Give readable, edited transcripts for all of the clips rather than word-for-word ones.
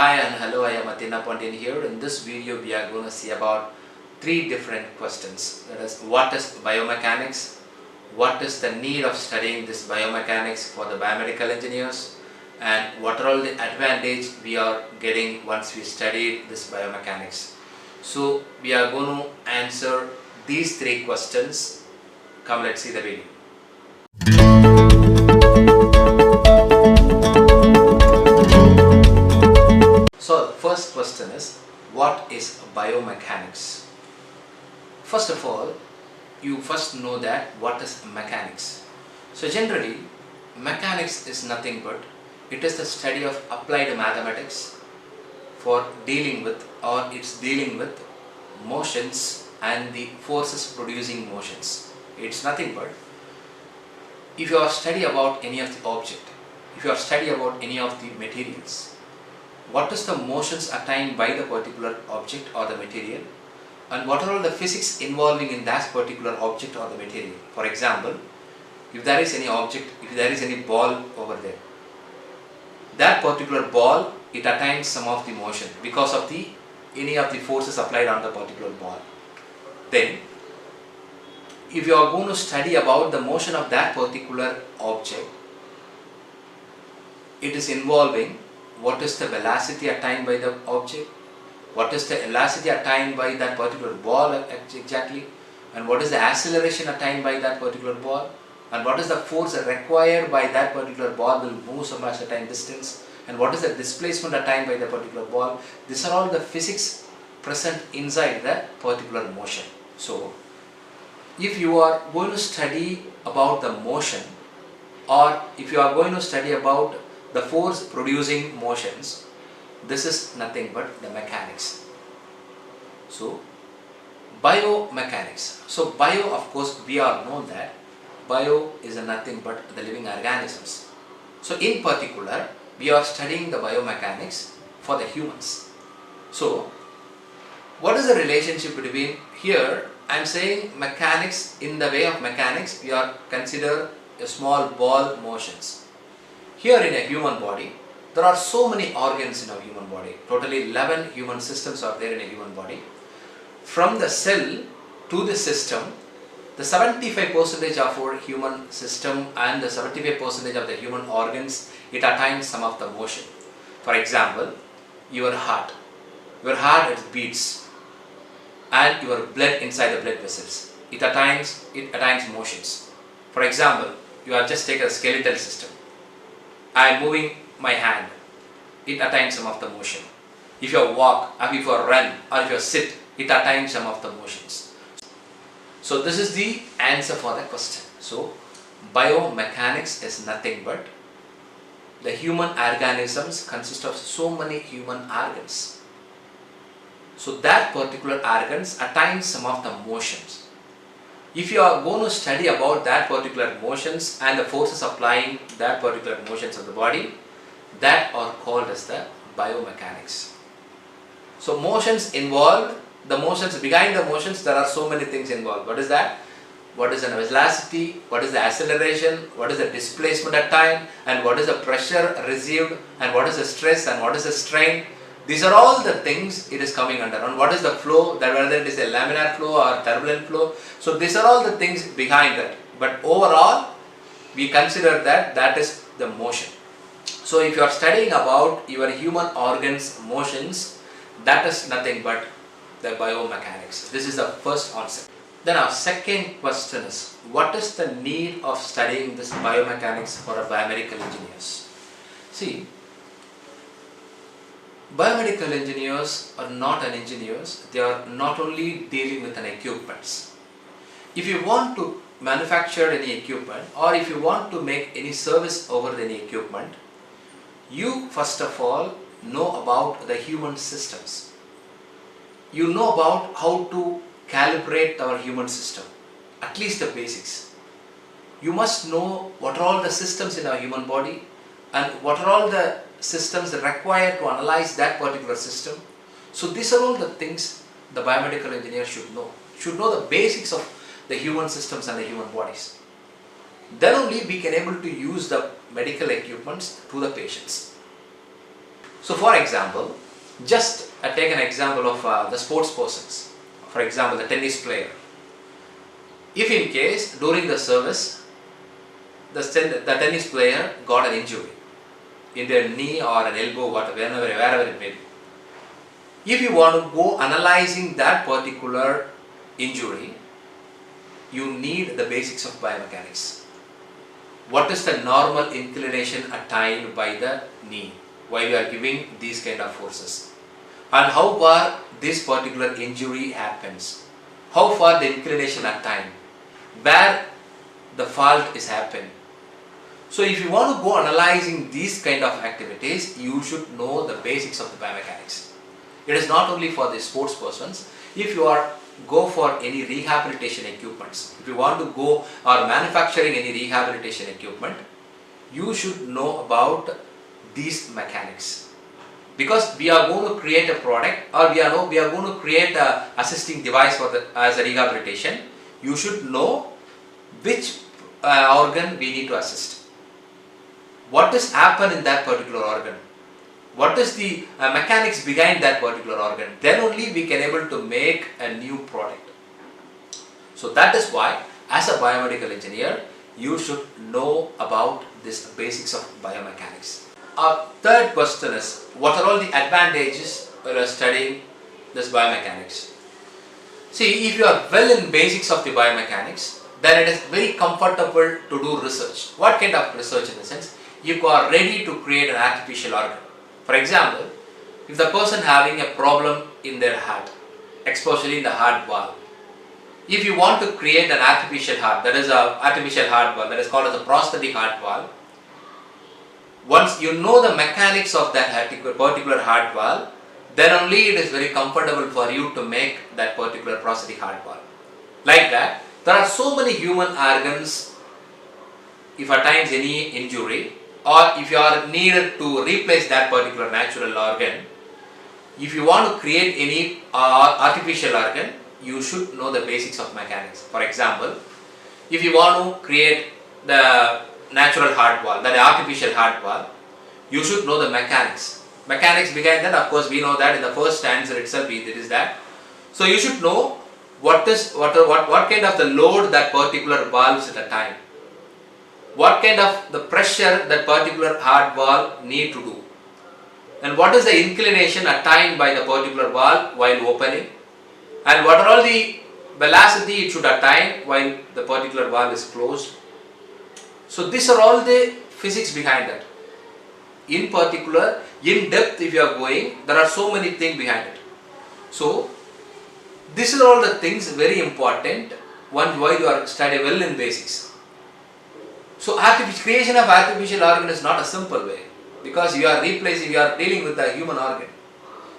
Hi and hello, I am Athena Pandyan here. In this video, we are going to see about three different questions. That is, what is biomechanics? What is the need of studying this biomechanics for the biomedical engineers? And what are all the advantage we are getting once we study this biomechanics? So, we are going to answer these three questions. Come, let's see the video. So the first question is, what is biomechanics? First of all, you first know that what is mechanics. So generally, mechanics is nothing but it is the study of applied mathematics for dealing with, or it's dealing with motions and the forces producing motions. It's nothing but if you are study about any of the object, if you are study about any of the materials, what is the motions attained by the particular object or the material, and what are all the physics involving in that particular object or the material. For example, if there is any object, if there is any ball over there, that particular ball, it attains some of the motion because of the any of the forces applied on the particular ball. Then if you are going to study about the motion of that particular object, it is involving what is the velocity attained by the object, what is the velocity attained by that particular ball exactly, and what is the acceleration attained by that particular ball, and what is the force required by that particular ball will move some certain distance, and what is the displacement attained by the particular ball. These are all the physics present inside the particular motion. So if you are going to study about the motion, or if you are going to study about the force producing motions, this is nothing but the mechanics. So biomechanics. So bio, of course, we all know that bio is nothing but the living organisms. So in particular, we are studying the biomechanics for the humans. So what is the relationship between here? I am saying mechanics. In the way of mechanics, we are consider a small ball motions. Here in a human body, there are so many organs in our human body. Totally 11 human systems are there in a human body. From the cell to the system, the 75% of our human system and the 75% of the human organs, it attains some of the motion. For example, your heart. Your heart, it beats, and your blood inside the blood vessels, it attains motions. For example, you are just take a skeletal system. I am moving my hand, it attains some of the motion. If you walk, or if you run, or if you sit, it attains some of the motions. So this is the answer for the question. So biomechanics is nothing but the human organisms consist of so many human organs. So that particular organs attains some of the motions. If you are going to study about that particular motions and the forces applying that particular motions of the body, that are called as the biomechanics. So motions involved, the motions, behind the motions there are so many things involved. What is that? What is the velocity, what is the acceleration, what is the displacement at time, and what is the pressure received, and what is the stress, and what is the strain. These are all the things it is coming under. And what is the flow, that whether it is a laminar flow or turbulent flow. So these are all the things behind that. But overall, we consider that that is the motion. So if you are studying about your human organs motions, that is nothing but the biomechanics. This is the first answer. Then our second question is, what is the need of studying this biomechanics for a biomedical engineers? See, biomedical engineers are not an engineers, they are not only dealing with an equipment. If you want to manufacture any equipment, or if you want to make any service over any equipment, you first of all know about the human systems. You know about how to calibrate our human system, at least the basics. You must know what are all the systems in our human body, and what are all the systems required to analyze that particular system. So these are all the things the biomedical engineer should know. Should know the basics of the human systems and the human bodies. Then only we can able to use the medical equipments to the patients. So for example, just take an example of the sports persons. For example, the tennis player. If in case during the service, the tennis player got an injury in their knee or an elbow, wherever it may be. If you want to go analyzing that particular injury, you need the basics of biomechanics. What is the normal inclination attained by the knee while you are giving these kind of forces? And how far this particular injury happens? How far the inclination attained? Where the fault is happened? So if you want to go analyzing these kind of activities, you should know the basics of the biomechanics. It is not only for the sports persons. If you are go for any rehabilitation equipments, if you want to go or manufacturing any rehabilitation equipment, you should know about these mechanics, because we are going to create a product, or we are going to create a assisting device for as a rehabilitation. You should know which organ we need to assist, what is happen in that particular organ, what is the mechanics behind that particular organ. Then only we can able to make a new product. So that is why as a biomedical engineer, you should know about this basics of biomechanics. Our third question is, what are all the advantages while studying this biomechanics? See, if you are well in basics of the biomechanics, then it is very comfortable to do research. What kind of research in the sense? You are ready to create an artificial organ. For example, if the person having a problem in their heart, especially in the heart valve, if you want to create an artificial heart, that is an artificial heart valve, that is called as a prosthetic heart valve, once you know the mechanics of that particular heart valve, then only it is very comfortable for you to make that particular prosthetic heart valve. Like that, there are so many human organs, if at times any injury, or if you are needed to replace that particular natural organ, if you want to create any artificial organ, you should know the basics of mechanics. For example, if you want to create the natural heart valve, that artificial heart valve, you should know the mechanics. Mechanics behind that, of course, we know that in the first answer itself it is that. So you should know what kind of the load that particular valve is at a time. What kind of the pressure that particular heart valve need to do, and what is the inclination attained by the particular valve while opening, and what are all the velocity it should attain while the particular valve is closed. So these are all the physics behind that. In particular, in depth if you are going, there are so many things behind it. So these are all the things very important why you are studying well in basics. So creation of artificial organ is not a simple way, because you are dealing with the human organ.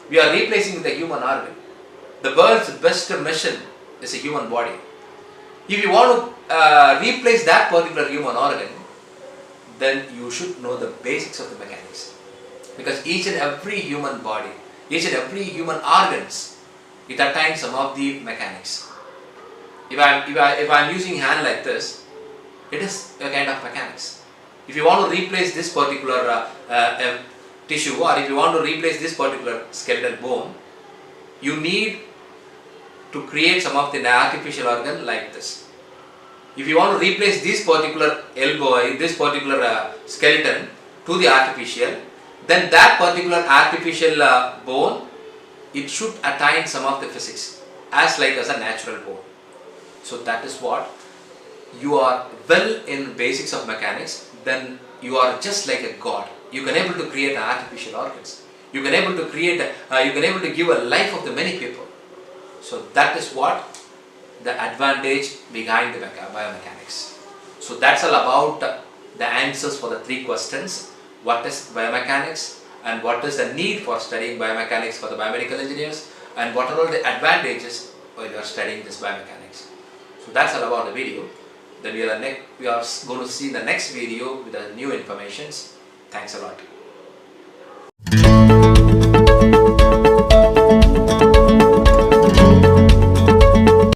We are replacing the human organ. The world's best machine is a human body. If you want to replace that particular human organ, then you should know the basics of the mechanics. Because each and every human body, each and every human organs, it attains some of the mechanics. If I am using hand like this, it is a kind of mechanics. If you want to replace this particular tissue, or if you want to replace this particular skeletal bone, you need to create some of the artificial organ like this. If you want to replace this particular elbow, this particular skeleton to the artificial, then that particular artificial bone, it should attain some of the physics as a natural bone. So that is what you are well in basics of mechanics, then you are just like a god. You can able to create artificial organs. You can able to create, you can able to give a life of the many people. So that is what the advantage behind the biomechanics. So that's all about the answers for the three questions. What is biomechanics, and what is the need for studying biomechanics for the biomedical engineers, and what are all the advantages while you are studying this biomechanics. So that's all about the video. Then we are going to see the next video with the new informations. Thanks a lot.